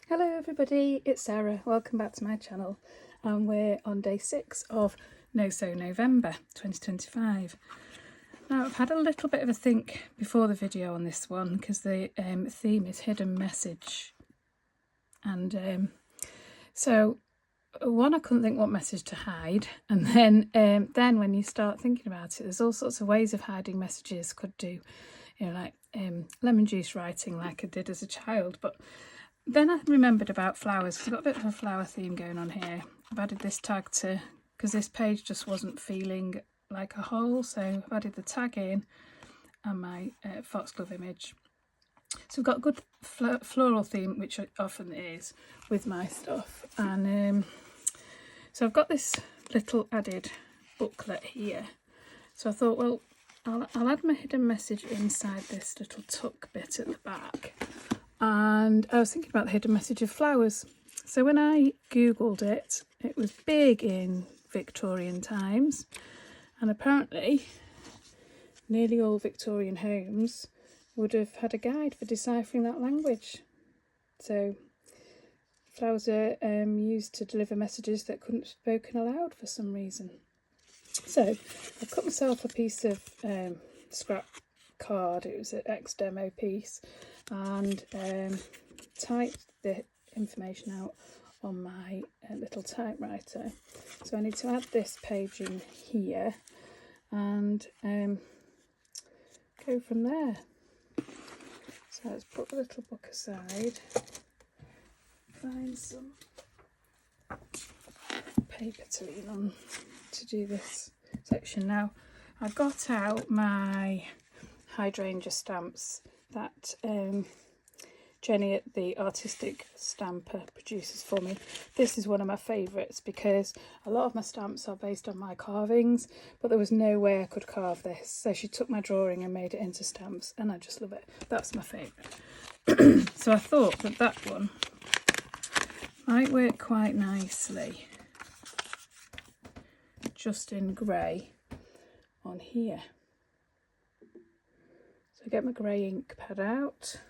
Hello everybody, it's Sarah. Welcome back to my channel, and we're on day 6 of No Sew November 2025. Now I've had a little bit of a think before the video on this one because the theme is hidden message, and so one, I couldn't think what message to hide, and then when you start thinking about it, there's all sorts of ways of hiding messages. Could do, like lemon juice writing like I did as a child, but then I remembered about flowers. I've got a bit of a flower theme going on here. I've added this tag to, because this page just wasn't feeling like a whole, so I've added the tag in and my foxglove image. So we've got a good floral theme, which it often is with my stuff. And so I've got this little added booklet here. So I thought, well, I'll add my hidden message inside this little tuck bit at the back. And I was thinking about the hidden message of flowers. So when I googled it, it was big in Victorian times, and apparently nearly all Victorian homes would have had a guide for deciphering that language. So flowers are used to deliver messages that couldn't be spoken aloud for some reason. So I cut myself a piece of scrap card. It was an ex-demo piece, and typed the information out on my little typewriter. So I need to add this page in here and go from there. So let's put the little book aside, find some paper to lean on to do this section. Now I got out my hydrangea stamps that Jenny at the Artistic Stamper produces for me. This is one of my favourites because a lot of my stamps are based on my carvings, but there was no way I could carve this, so she took my drawing and made it into stamps, and I just love it. That's my favourite. So I thought that one might work quite nicely just in grey on here. So I get my grey ink pad out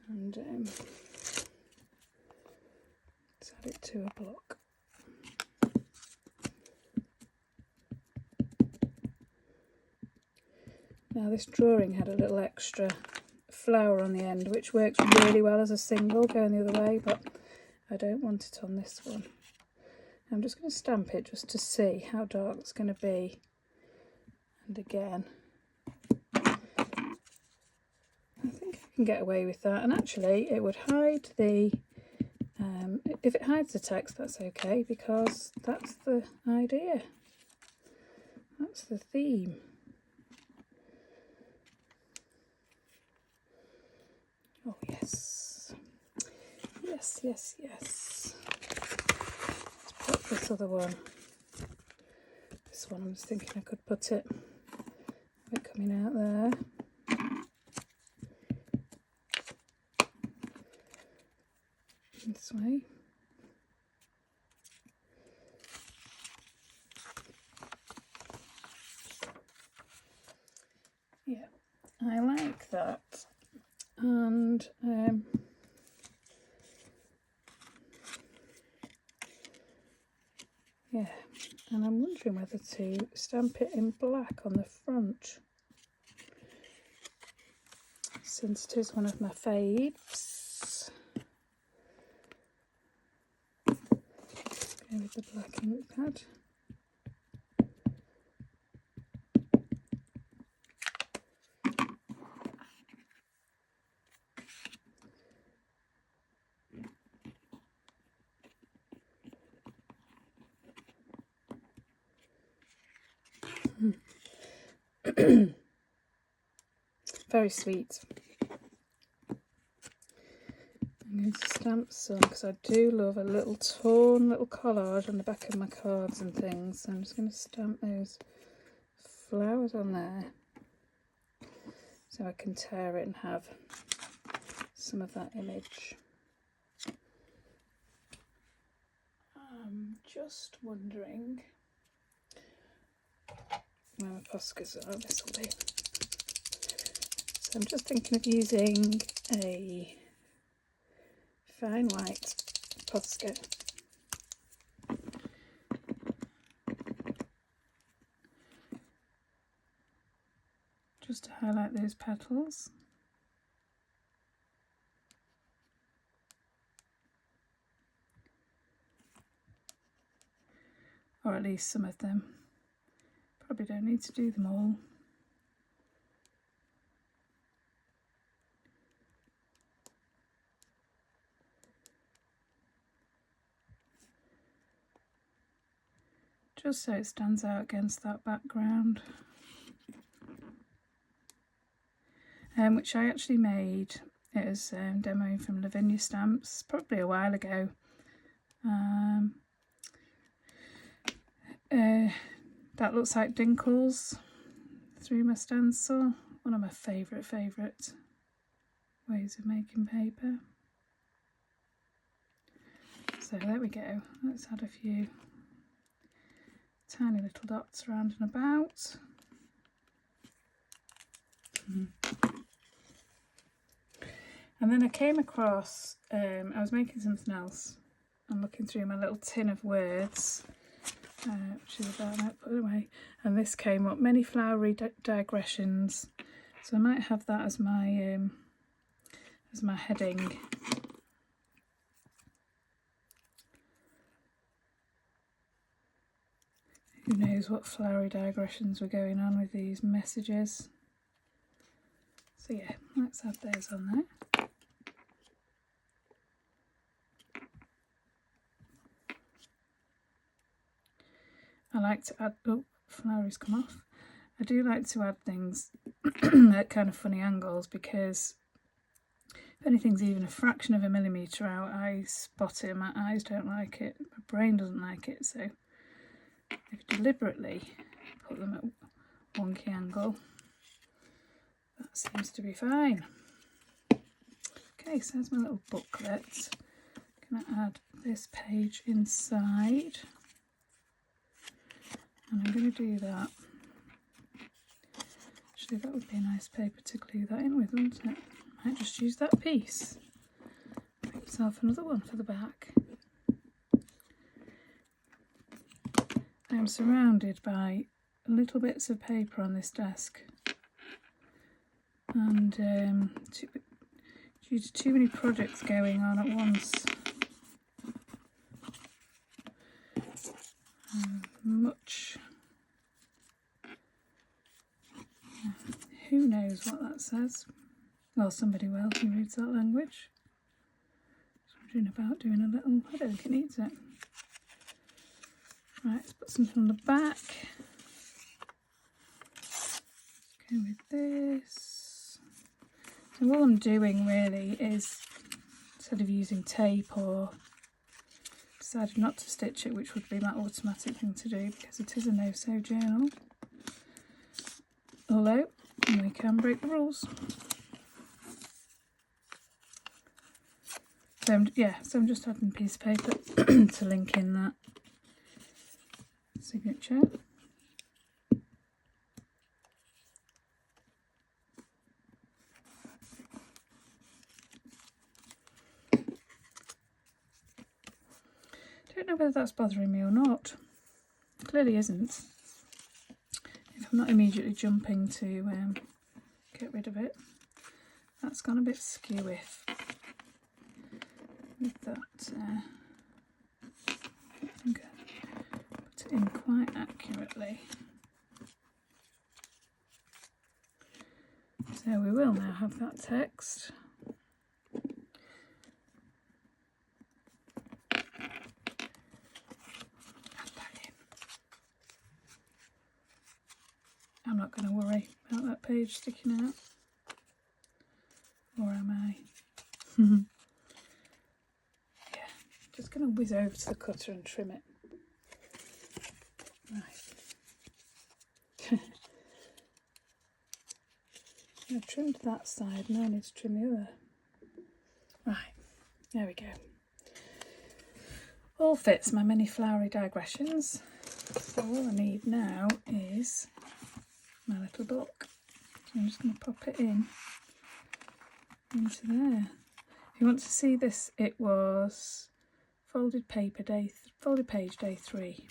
and let's add it to a block. Now this drawing had a little extra flower on the end, which works really well as a single going the other way, but I don't want it on this one. I'm just going to stamp it just to see how dark it's going to be, and again I think I can get away with that, and actually it would hide the if it hides the text, that's okay, because that's the idea, that's the theme. Oh yes, yes, yes, yes. Let's put this other one, this one I was thinking I could put it coming out there. This way. Yeah, I like that. And yeah, and I'm wondering whether to stamp it in black on the front, since it is one of my faves. Go with the black ink pad. Very sweet. I'm going to stamp some because I do love a little torn little collage on the back of my cards and things. So I'm just going to stamp those flowers on there so I can tear it and have some of that image. I'm just wondering where my Poscas are. This will do. So I'm just thinking of using a fine white Posca. Just to highlight those petals. Or at least some of them. Probably don't need to do them all. Just so it stands out against that background. Which I actually made. It was demoing from Lavinia Stamps probably a while ago. That looks like Dinkles through my stencil. One of my favourite ways of making paper. So there we go. Let's add a few tiny little dots around and about. And then I came across, I was making something else and looking through my little tin of words, which is about that, put it away, and this came up, many flowery digressions. So I might have that as my heading. Who knows what flowery digressions were going on with these messages. So yeah, let's add those on there. I like to add, oh, flowery's come off. I do like to add things at kind of funny angles, because if anything's even a fraction of a millimetre out, I spot it and my eyes don't like it, my brain doesn't like it. So if you deliberately put them at a wonky angle, that seems to be fine. Okay, so there's my little booklet. I'm going to add this page inside. And I'm going to do that. Actually, that would be a nice paper to glue that in with, wouldn't it? I might just use that piece. Make myself another one for the back. I am surrounded by little bits of paper on this desk. And due to too many projects going on at once, much, who knows what that says? Well, somebody will who reads that language. Just wondering about doing a little, I don't think it needs it. Right, let's put something on the back. Go with this. So all I'm doing really is, instead of using tape, or decided not to stitch it, which would be my automatic thing to do because it is a no-sew journal. Although we can break the rules. So I'm just adding a piece of paper to link in that signature. Don't know whether that's bothering me or not. It clearly isn't. If I'm not immediately jumping to get rid of it. That's gone a bit skew with that. I think I put it in quite accurately. So we will now have that text. I'm not going to worry about that page sticking out. Or am I? Yeah, just going to whiz over to the cutter and trim it. Right. I've trimmed that side, now I need to trim the other. Right, there we go. All fits my many flowery digressions. So all I need now is my little book. So I'm just going to pop it into there. If you want to see this, it was folded page day 3.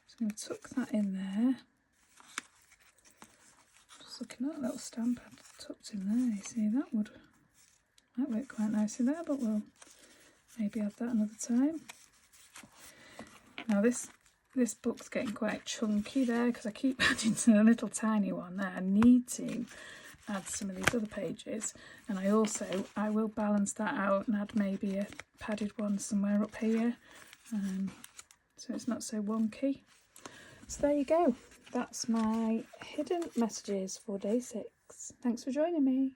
So I'm going to tuck that in there. Just looking at that little stamp I tucked in there. You see, that might work quite nicely there, but we'll maybe add that another time. Now this book's getting quite chunky there because I keep adding to a little tiny one there. I need to add some of these other pages, and I will balance that out and add maybe a padded one somewhere up here, so it's not so wonky. So there you go, that's my hidden messages for day 6. Thanks for joining me.